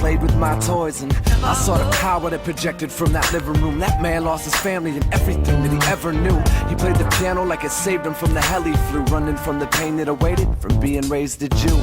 played with my toys, and I saw the power that projected from that living room. That man lost his family and everything that he ever knew. He played the piano like it saved him from the hell he flew, running from the pain that awaited from being raised a Jew.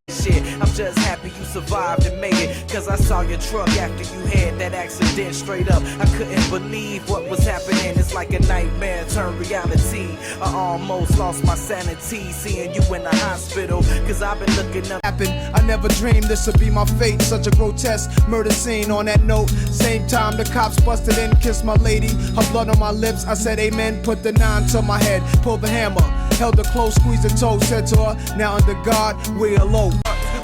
Shit, I'm just happy you survived and made it, cause I saw your truck after you had that accident. Straight up, I couldn't believe what was happening. It's like a nightmare turned reality. I almost lost my sanity seeing you in the hospital, cause I've been looking up. I never dreamed this would be my fate. Such a grotesque murder scene. On that note, same time the cops busted in, kissed my lady, her blood on my lips. I said amen, put the 9 to my head, pulled the hammer, held her close, squeezed her toe, said to her, now under God, we alone.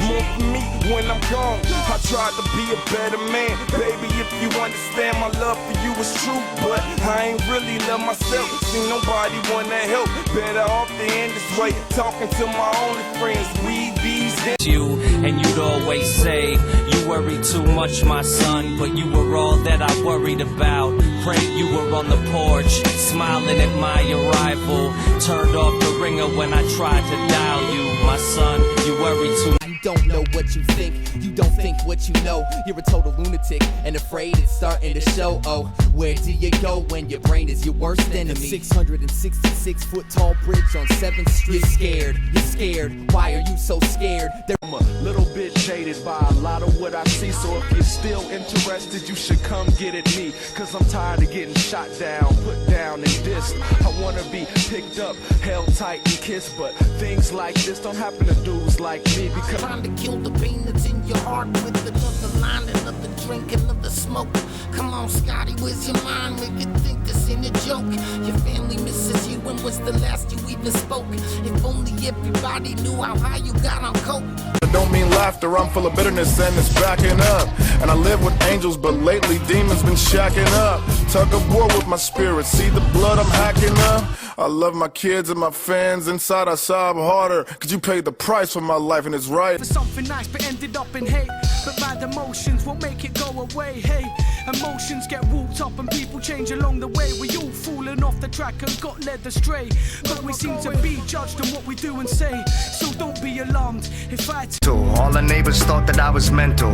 More for me when I'm gone. I tried to be a better man. Baby, if you understand, my love for you is true, but I ain't really love myself. See nobody wanna help. Better off to end this way. Talking to my only friends. We these you, and you'd always say you worry too much, my son, but you were all that I worried about. Pray you were on the porch, smiling at my arrival. Turned off the ringer when I tried to dial you, my son. You worry too. You don't know what you think, you don't think what you know. You're a total lunatic and afraid it's starting to show. Oh, where do you go when your brain is your worst enemy? 666 foot tall bridge on 7th Street. You're scared, why are you so scared? I'm a little bit jaded by a lot of what I see, so if you're still interested, you should come get at me, cause I'm tired of getting shot down, put down and dissed. I wanna be picked up, held tight and kissed, but things like this don't happen to dudes like me, because trying to kill the pain that's in your heart with another line, another drink, another smoke. Come on, Scotty, where's your mind? Make you think this ain't a joke. Your family misses you. When was the last you even spoke? If only everybody knew how high you got on coke. I don't mean laughter, I'm full of bitterness and it's backing up. And I live with angels, but lately demons been shacking up. Tug of war with my spirit, see the blood I'm hacking up. I love my kids and my fans, inside I sob harder, cause you paid the price for my life and it's right. For something nice but ended up in hate, but bad emotions won't make it go away. Hey, emotions get whooped up and people change along the way. We all fallen off the track and got led astray, but we seem to be judged on what we do and say, so don't be alarmed if I all the neighbors thought that I was mental.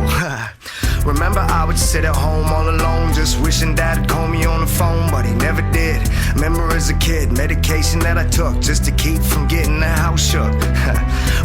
Remember I would sit at home all alone, just wishing Dad'd call me on the phone, but he never did. Remember as a kid, medication that I took just to keep from getting the house shook.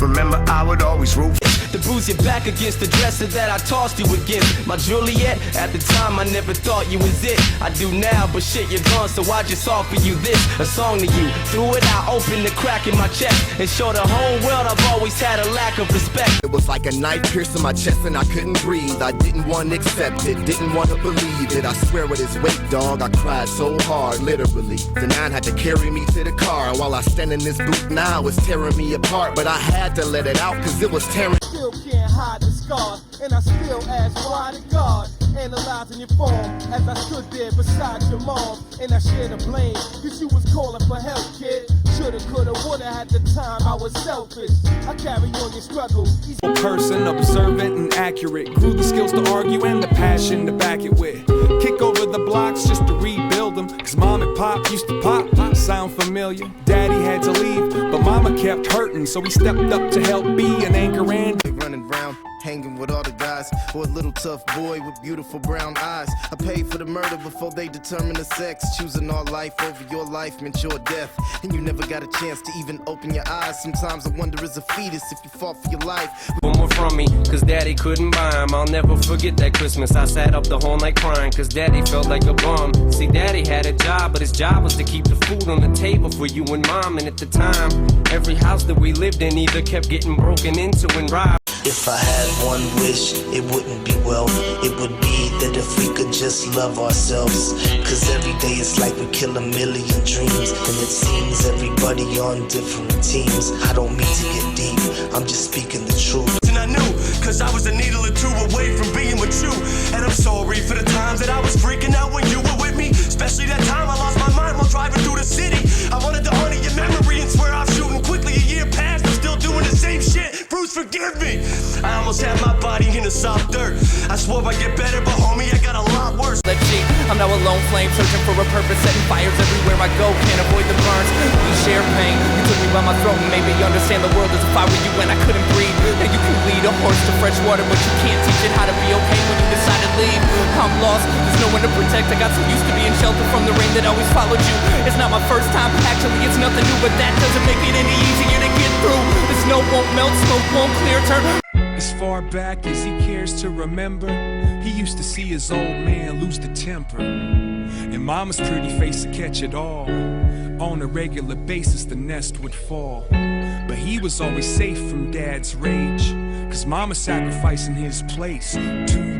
Remember I would always root to bruise your back against the dresser that I tossed you against. My Juliet, at the time I never thought you was it. I do now, but shit, you're gone, so I just offer you this, a song to you. Threw it out, opened the crack in my chest, and showed the whole world I've always had a lack of respect. It was like a knife piercing my chest and I couldn't breathe. I didn't want to accept it, didn't want to believe it. I swear with his weight, dog, I cried so hard, literally. The 9 had to carry me to the car, while I stand in this booth now, it's tearing me apart. But I had to let it out, cause it was tearing. Still can't hide the scars, and I still ask why to God. Analyzing your form as I stood there beside your mom, and I shared the blame, cause you was calling for help, kid. Shoulda, coulda, woulda, at the time I was selfish. I carry on your struggle. Person, observant and accurate, grew the skills to argue and the passion to back it with. Kick over the blocks just to rebuild them, cause mom and pop used to pop. Sound familiar? Daddy had to leave, but mama kept hurting, so he stepped up to help be an anchor and running round, hanging with all the guys, or a little tough boy with beautiful brown eyes. I paid for the murder before they determined the sex. Choosing our life over your life meant your death, and you never got a chance to even open your eyes. Sometimes I wonder as a fetus if you fought for your life. One more from me, cause daddy couldn't buy 'em. I'll never forget that Christmas. I sat up the whole night crying, cause daddy felt like a bum. See, daddy had a job, but his job was to keep the food on the table for you and mom. And at the time, every house that we lived in either kept getting broken into and robbed. If I had one wish, it wouldn't be wealth. It would be that if we could just love ourselves. Cause every day it's like we kill a million dreams, and it seems everybody on different teams. I don't mean to get deep, I'm just speaking the truth. And I knew, cause I was a needle or two away from being with you. And I'm sorry for the times that I was freaking out when you were with me. Especially that time I lost my mind while driving through the city. I wanted to honor your memory and swear I'm shooting quickly. A year passed, I'm still doing the same shit. Bruce, forgive me. I almost had my body in the soft dirt. I swore I'd get better, but homie, I got a lot worse. I'm now a lone flame, searching for a purpose, setting fires everywhere I go, can't avoid the burns. We share pain, you took me by my throat and made me understand the world as if I were you and I couldn't breathe. And you can lead a horse to fresh water, but you can't teach it how to be okay one to protect. I got so used to being sheltered from the rain that always followed you. It's not my first time, actually it's nothing new, but that doesn't make it any easier to get through. The snow won't melt, smoke won't clear, turn. As far back as he cares to remember, he used to see his old man lose the temper, and mama's pretty face to catch it all. On a regular basis the nest would fall, but he was always safe from dad's rage, cause mama sacrificing his place.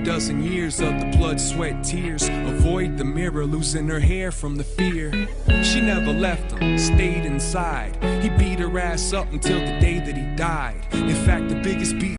24 years of the blood, sweat, tears. Avoid the mirror, losing her hair from the fear. She never left him, stayed inside. He beat her ass up until the day that he died. In fact, the biggest beat